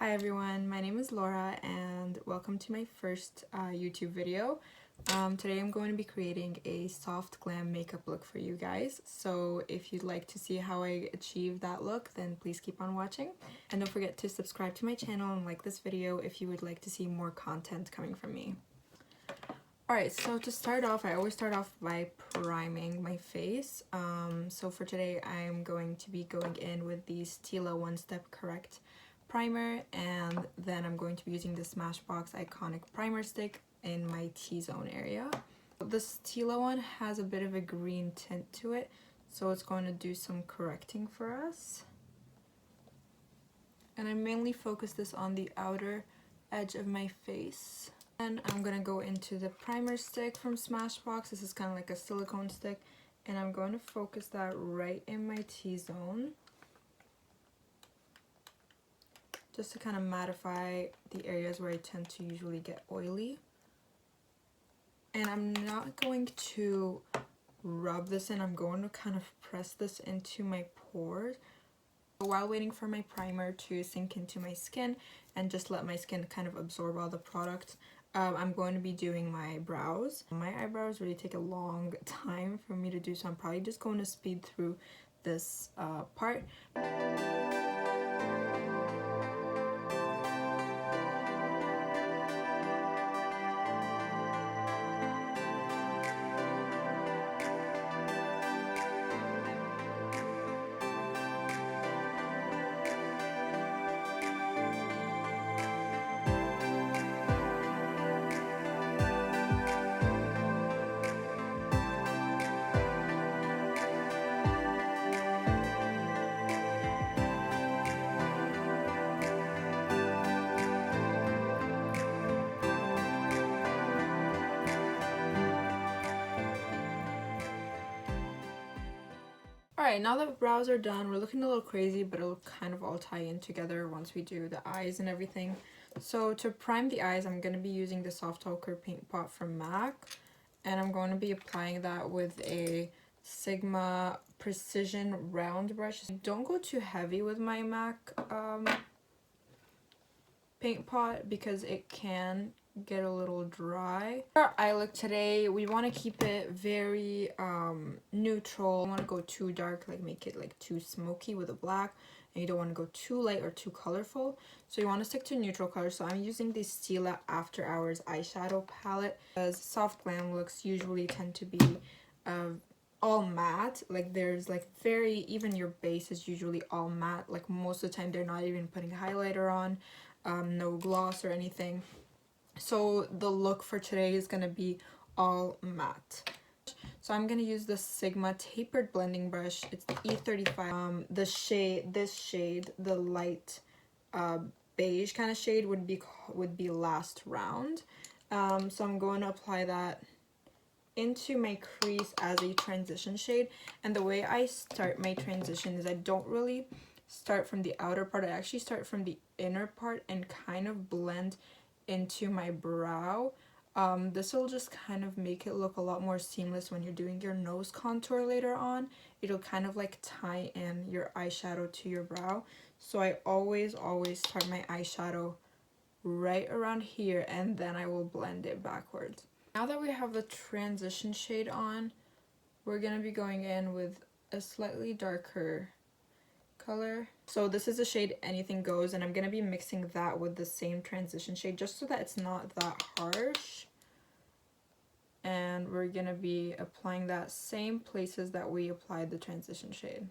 Hi everyone, my name is Laura and welcome to my first YouTube video. Today I'm going to be creating a soft glam makeup look for you guys. So if you'd like to see how I achieve that look, then please keep on watching. And don't forget to subscribe to my channel and like this video if you would like to see more content coming from me. Alright, so to start off, I always start off by priming my face. So for today I'm going to be going in with the Stila One Step Correct primer, and then I'm going to be using the Smashbox Iconic Primer Stick in my T-zone area. The Stila one has a bit of a green tint to it, so it's going to do some correcting for us. And I mainly focus this on the outer edge of my face. And I'm going to go into the primer stick from Smashbox. This is kind of like a silicone stick, and I'm going to focus that right in my T-zone, just to kind of mattify the areas where I tend to usually get oily. And I'm not going to rub this in, I'm going to kind of press this into my pores while waiting for my primer to sink into my skin and just let my skin kind of absorb all the product. I'm going to be doing my brows. My eyebrows really take a long time for me to do, so I'm probably just going to speed through this part. Alright, now that brows are done, we're looking a little crazy, but it'll kind of all tie in together once we do the eyes and everything. So to prime the eyes, I'm going to be using the Soft Ochre Paint Pot from MAC, and I'm going to be applying that with a Sigma Precision round brush. Don't go too heavy with my MAC paint pot because it can get a little dry. For our eye look today, we want to keep it very neutral. You don't want to go too dark, like make it like too smoky with a black, and you don't want to go too light or too colorful, so you want to stick to neutral colors. So I'm using the Stila After Hours eyeshadow palette, because soft glam looks usually tend to be all matte. Like there's like even your base is usually all matte. Like most of the time they're not even putting highlighter on, no gloss or anything. So the look for today is going to be all matte. So I'm going to use the Sigma tapered blending brush. It's the E35. This shade, the light beige kind of shade would be Last Round. So I'm going to apply that into my crease as a transition shade. And the way I start my transition is I don't really start from the outer part. I actually start from the inner part and kind of blend into my brow. This will just kind of make it look a lot more seamless when you're doing your nose contour later on. It'll kind of like tie in your eyeshadow to your brow. So I always start my eyeshadow right around here, and then I will blend it backwards. Now that we have the transition shade on, we're going to be going in with a slightly darker color. So this is the shade Anything Goes, and I'm going to be mixing that with the same transition shade just so that it's not that harsh. And we're going to be applying that same places that we applied the transition shade.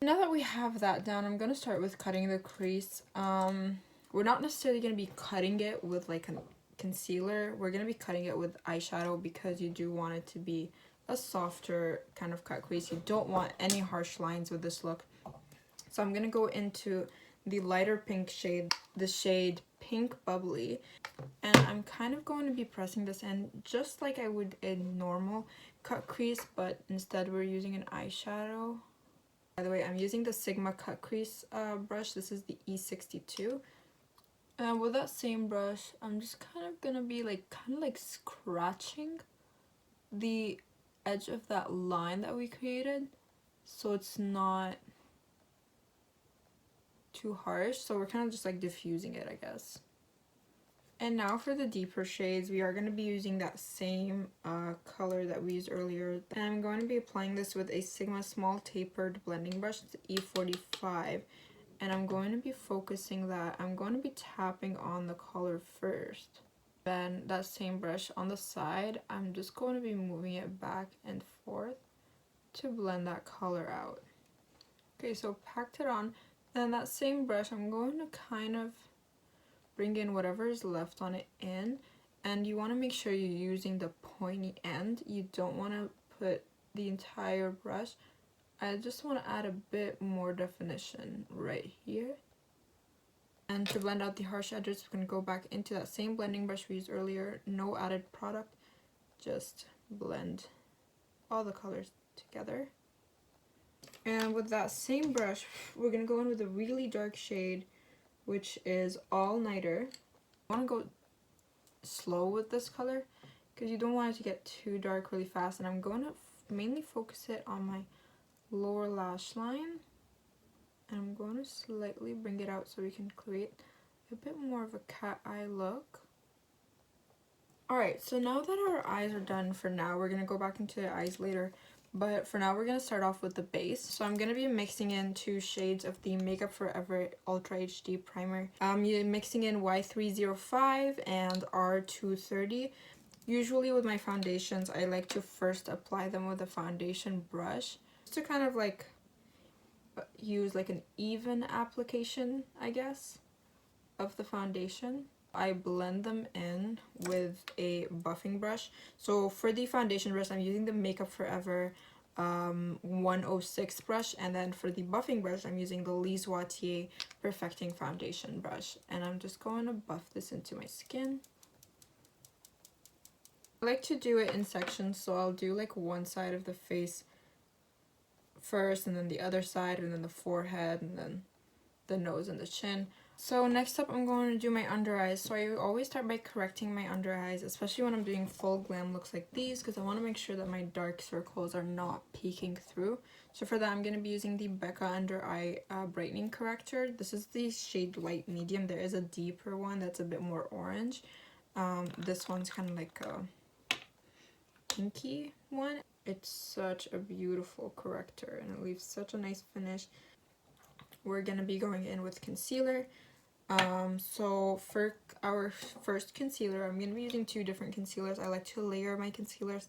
Now that we have that down, I'm going to start with cutting the crease. We're not necessarily going to be cutting it with like a concealer. We're going to be cutting it with eyeshadow because you do want it to be a softer kind of cut crease. You don't want any harsh lines with this look. So I'm going to go into the lighter pink shade, the shade Pink Bubbly, and I'm kind of going to be pressing this in just like I would a normal cut crease, but instead we're using an eyeshadow. By the way, I'm using the Sigma cut crease brush. This is the E62. And with that same brush, I'm just kind of going to be like scratching the edge of that line that we created, so it's not too harsh, so we're kind of just like diffusing it, I guess. And now for the deeper shades, we are going to be using that same color that we used earlier. And I'm going to be applying this with a Sigma small tapered blending brush, it's E45. And I'm going to be focusing that. I'm going to be tapping on the color first. Then that same brush on the side, I'm just going to be moving it back and forth to blend that color out. Okay, so packed it on. And that same brush, I'm going to kind of bring in whatever is left on it in, and you want to make sure you're using the pointy end. You don't want to put the entire brush. I just want to add a bit more definition right here. And to blend out the harsh edges, we're going to go back into that same blending brush we used earlier. No added product, just blend all the colors together. And with that same brush, we're going to go in with a really dark shade, which is All Nighter. I want to go slow with this color because you don't want it to get too dark really fast. And I'm going to mainly focus it on my lower lash line. And I'm going to slightly bring it out so we can create a bit more of a cat eye look. Alright, so now that our eyes are done for now, we're going to go back into the eyes later. But for now, we're going to start off with the base. So I'm going to be mixing in 2 shades of the Makeup Forever Ultra HD Primer. You're mixing in Y305 and R230. Usually with my foundations, I like to first apply them with a foundation brush. Just to kind of like use like an even application, I guess, of the foundation. I blend them in with a buffing brush. So for the foundation brush, I'm using the Makeup Forever 106 brush, and then for the buffing brush, I'm using the Lise Watier Perfecting Foundation brush, and I'm just going to buff this into my skin. I like to do it in sections, so I'll do like one side of the face first, and then the other side, and then the forehead, and then the nose and the chin. So next up, I'm going to do my under eyes. So I always start by correcting my under eyes, especially when I'm doing full glam looks like these, because I want to make sure that my dark circles are not peeking through. So for that, I'm going to be using the Becca under eye brightening corrector. This is the shade light medium. There is a deeper one that's a bit more orange. This one's kind of like a pinky one. It's such a beautiful corrector, and it leaves such a nice finish. We're going to be going in with concealer. So for our first concealer, I'm going to be using 2 different concealers. I like to layer my concealers,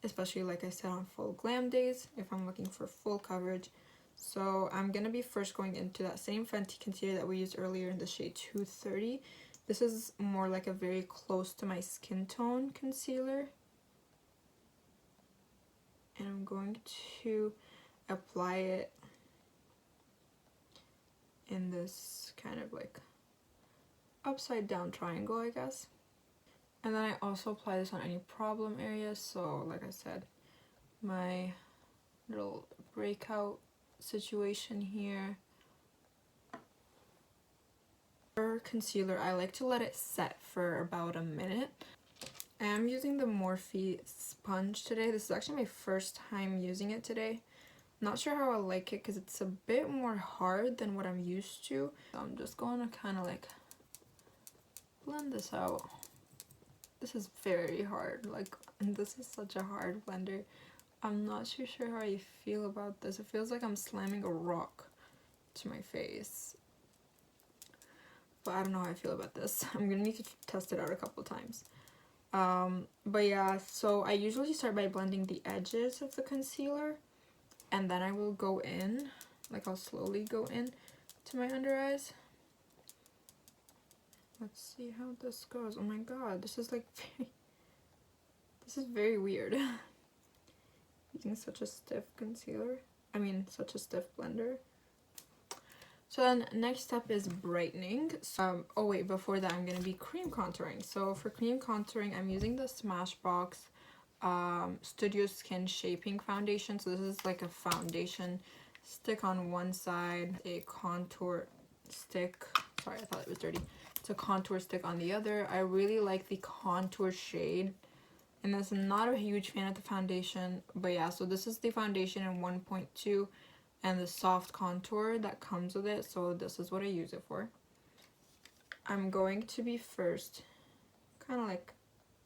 especially like I said on full glam days, if I'm looking for full coverage. So I'm going to be first going into that same Fenty concealer that we used earlier in the shade 230. This is more like a very close to my skin tone concealer. And I'm going to apply it in this kind of like upside down triangle, I guess. And then I also apply this on any problem areas. So like I said, my little breakout situation here. For concealer, I like to let it set for about a minute. I'm using the Morphe sponge today. This is actually my first time using it today. Not sure how I like it because it's a bit more hard than what I'm used to. So I'm just going to kind of like blend this out. This is very hard. Like, this is such a hard blender. I'm not too sure how I feel about this. It feels like I'm slamming a rock to my face. But I don't know how I feel about this. I'm gonna need to test it out a couple times. But yeah, so I usually start by blending the edges of the concealer, and then I will go in, like I'll slowly go in to my under eyes. Let's see how this goes. Oh my god, this is like this is very weird. Using such a stiff concealer. I mean, such a stiff blender. So then next step is brightening. Oh wait, before that I'm going to be cream contouring. So for cream contouring, I'm using the Smashbox Studio Skin Shaping Foundation. So this is like a foundation stick on one side, a contour stick. Sorry, I thought it was dirty. It's a contour stick on the other. I really like the contour shade. And I'm not a huge fan of the foundation. But yeah, so this is the foundation in 1.2. and the soft contour that comes with it, so this is what I use it for. I'm going to be first kind of like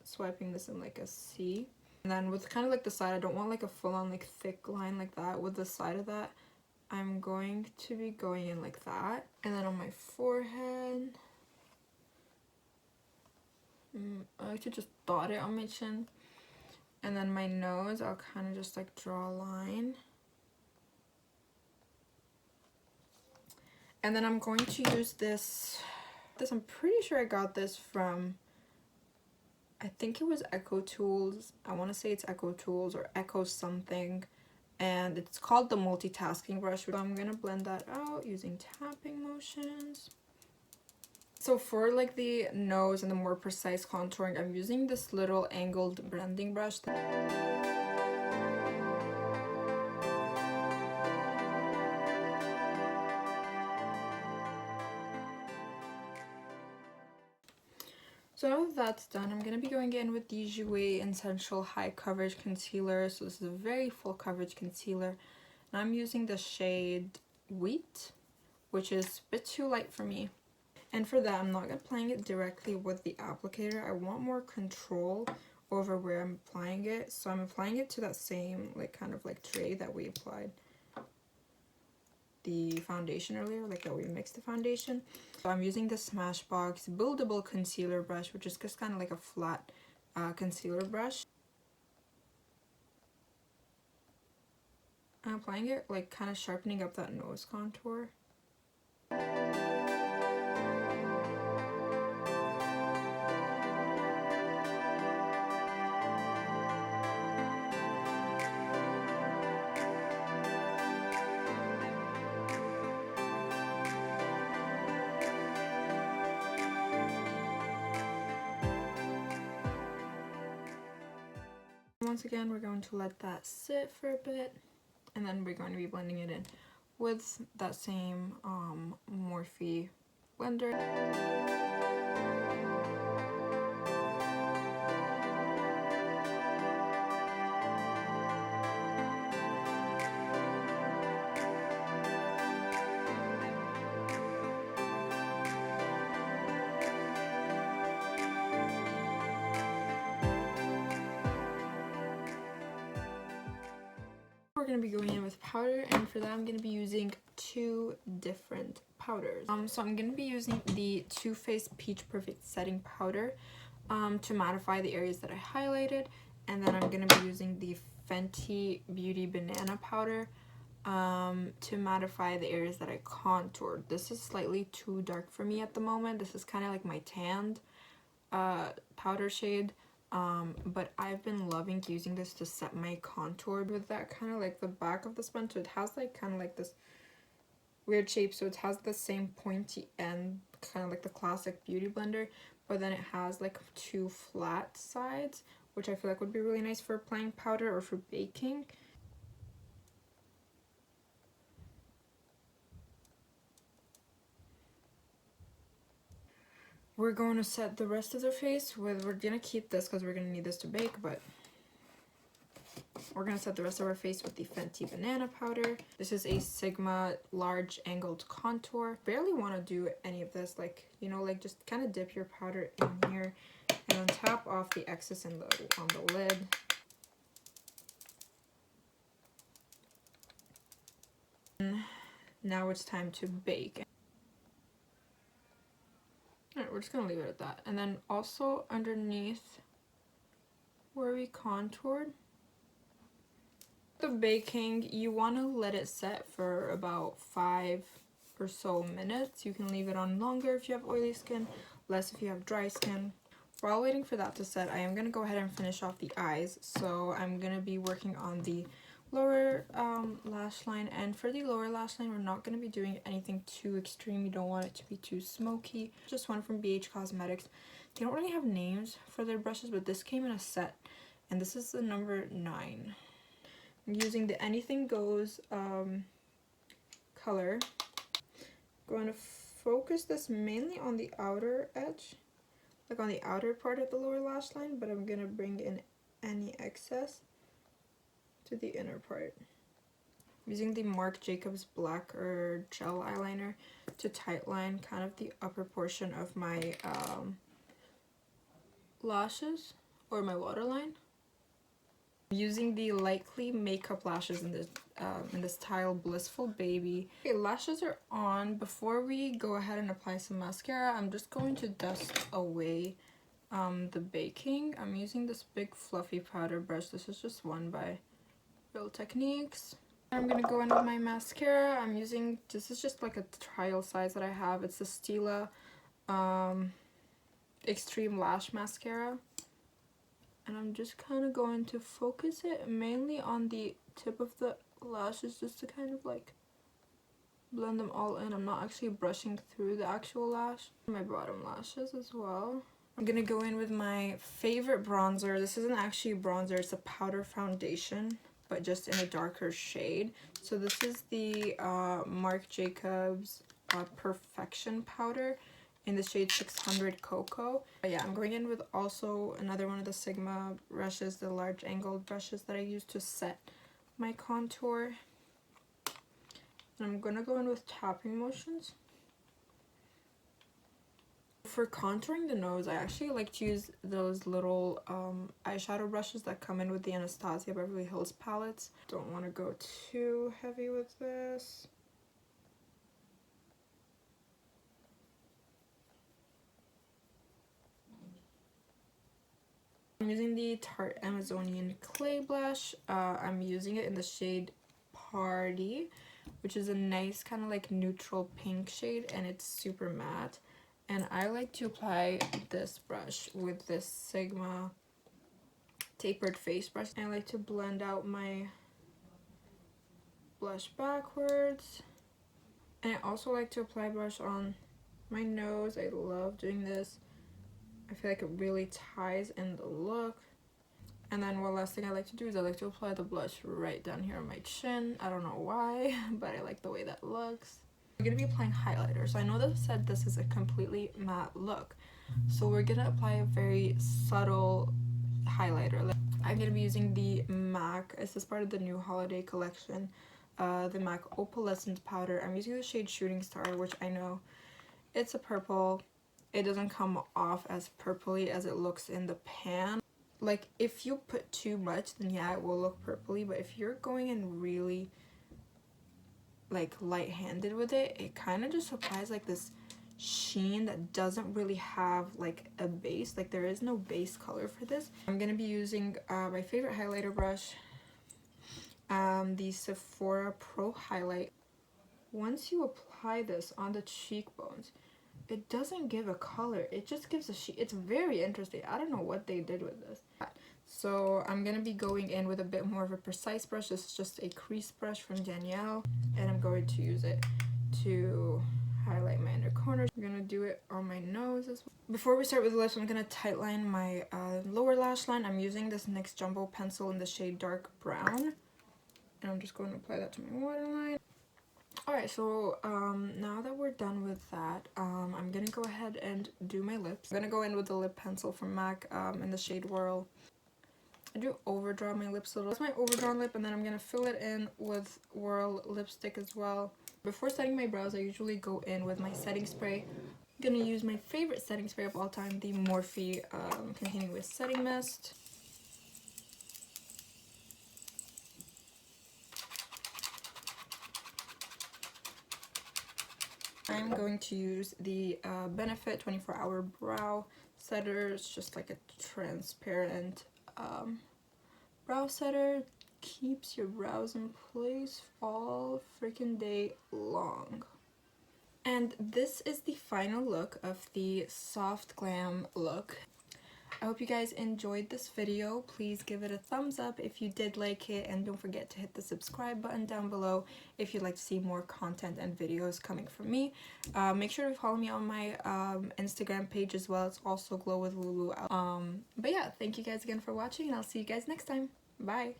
swiping this in like a C, and then with kind of like the side, I don't want like a full-on like thick line like that. With the side of that, I'm going to be going in like that, and then on my forehead, I like to just dot it on my chin, and then my nose, I'll kind of just like draw a line. And then I'm going to use this, I'm pretty sure I got this from, I think it was Echo Tools. I want to say it's Echo Tools or Echo something. And it's called the multitasking brush. So I'm going to blend that out using tapping motions. So for like the nose and the more precise contouring, I'm using this little angled blending brush. So now that that's done, I'm going to be going in with the Jouer Essential High Coverage Concealer. So this is a very full coverage concealer. And I'm using the shade Wheat, which is a bit too light for me. And for that, I'm not applying it directly with the applicator. I want more control over where I'm applying it. So I'm applying it to that same like kind of like tray that we applied the foundation earlier, like that we mixed the foundation. So I'm using the Smashbox buildable concealer brush, which is just kind of like a flat concealer brush. I'm applying it like kind of sharpening up that nose contour. Once again, we're going to let that sit for a bit, and then we're going to be blending it in with that same Morphe blender. We're going to be going in with powder, and for that I'm going to be using two different powders. So I'm going to be using the Too Faced Peach Perfect Setting Powder to mattify the areas that I highlighted, and then I'm going to be using the Fenty Beauty Banana Powder to mattify the areas that I contoured. This is slightly too dark for me at the moment. This is kind of like my tanned powder shade. But I've been loving using this to set my contour with that kind of like the back of the sponge. So it has like kind of like this weird shape, so it has the same pointy end, kind of like the classic beauty blender, but then it has like two flat sides, which I feel like would be really nice for applying powder or for baking. We're going to set the rest of their face with, we're going to keep this because we're going to need this to bake, but we're going to set the rest of our face with the Fenty Banana Powder. This is a Sigma large angled contour. Barely want to do any of this, like, you know, like just kind of dip your powder in here and then tap off the excess on the lid. And now it's time to bake. Alright, we're just going to leave it at that. And then also underneath where we contoured, the baking, you want to let it set for about 5 or so minutes. You can leave it on longer if you have oily skin, less if you have dry skin. While waiting for that to set, I am going to go ahead and finish off the eyes. So I'm going to be working on the lower lash line, and for the lower lash line we're not going to be doing anything too extreme. You don't want it to be too smoky. Just one from BH Cosmetics. They don't really have names for their brushes, but this came in a set, and this is the number 9. I'm using the Anything Goes color. Going to focus this mainly on the outer edge, like on the outer part of the lower lash line, but I'm going to bring in any excess to the inner part. I'm using the Marc Jacobs blacquer gel eyeliner to tightline kind of the upper portion of my lashes or my waterline. I'm using the Lightly makeup lashes in the style Blissful Baby. Okay, lashes are on. Before we go ahead and apply some mascara, I'm just going to dust away the baking. I'm using this big fluffy powder brush. This is just one by Real Techniques. I'm gonna go in with my mascara. I'm using, this is just like a trial size that I have. It's the Stila Extreme Lash Mascara. And I'm just kind of going to focus it mainly on the tip of the lashes just to kind of like blend them all in. I'm not actually brushing through the actual lash. My bottom lashes as well. I'm gonna go in with my favorite bronzer. This isn't actually a bronzer, it's a powder foundation, but just in a darker shade. So this is the Marc Jacobs Perfection powder in the shade 600 Cocoa. But yeah, I'm going in with also another one of the Sigma brushes, the large angled brushes that I use to set my contour. And I'm gonna go in with tapping motions. For contouring the nose, I actually like to use those little eyeshadow brushes that come in with the Anastasia Beverly Hills palettes. Don't want to go too heavy with this. I'm using the Tarte Amazonian Clay Blush. I'm using it in the shade Party, which is a nice kind of like neutral pink shade, and it's super matte. And I like to apply this brush with this Sigma tapered face brush. I like to blend out my blush backwards. And I also like to apply blush on my nose. I love doing this. I feel like it really ties in the look. And then one last thing I like to do is I like to apply the blush right down here on my chin. I don't know why, but I like the way that looks. We're going to be applying highlighter. So I know that I said this is a completely matte look. So we're going to apply a very subtle highlighter. I'm going to be using the MAC. This is part of the new holiday collection. The MAC Opalescent powder. I'm using the shade Shooting Star, which I know it's a purple. It doesn't come off as purpley as it looks in the pan. Like, if you put too much, then yeah, it will look purpley. But if you're going in really, like, light-handed with it, it kind of just applies, like, this sheen that doesn't really have, like, a base. Like, there is no base color for this. I'm going to be using my favorite highlighter brush, the Sephora Pro Highlight. Once you apply this on the cheekbones, it doesn't give a color, it just gives a sheen. It's very interesting. I don't know what they did with this. So I'm gonna be going in with a bit more of a precise brush. This is just a crease brush from Danielle, and I'm going to use it to highlight my inner corners. I'm gonna do it on my nose as well. Before we start with the lips, I'm gonna tightline my lower lash line. I'm using this NYX Jumbo pencil in the shade Dark Brown, and I'm just going to apply that to my waterline. Alright, so now that we're done with that, I'm gonna go ahead and do my lips. I'm gonna go in with the lip pencil from MAC in the shade Whirl. I do overdraw my lips a little. That's my overdrawn lip, and then I'm gonna fill it in with Whirl lipstick as well. Before setting my brows, I usually go in with my setting spray. I'm gonna use my favorite setting spray of all time, the Morphe Continuous Setting Mist. I'm going to use the Benefit 24-Hour Brow Setter. It's just like a transparent brow setter. Keeps your brows in place all freaking day long. And this is the final look of the soft glam look. I hope you guys enjoyed this video. Please give it a thumbs up if you did like it, and don't forget to hit the subscribe button down below if you'd like to see more content and videos coming from me. Make sure to follow me on my Instagram page as well. It's also glowwithloulou. But yeah, thank you guys again for watching, and I'll see you guys next time. Bye!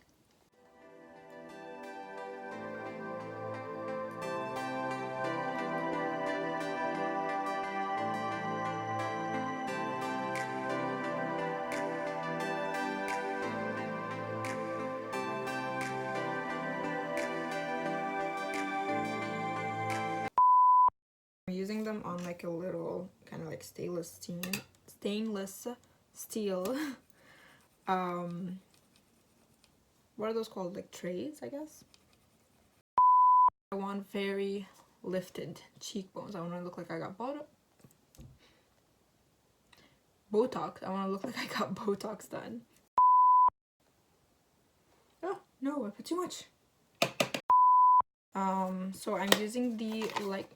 on like a little kind of like stainless steel what are those called, like trays, I guess. I want very lifted cheekbones. I want to look like I got Botox. I want to look like I got Botox done. Oh no, I put too much. So I'm using the like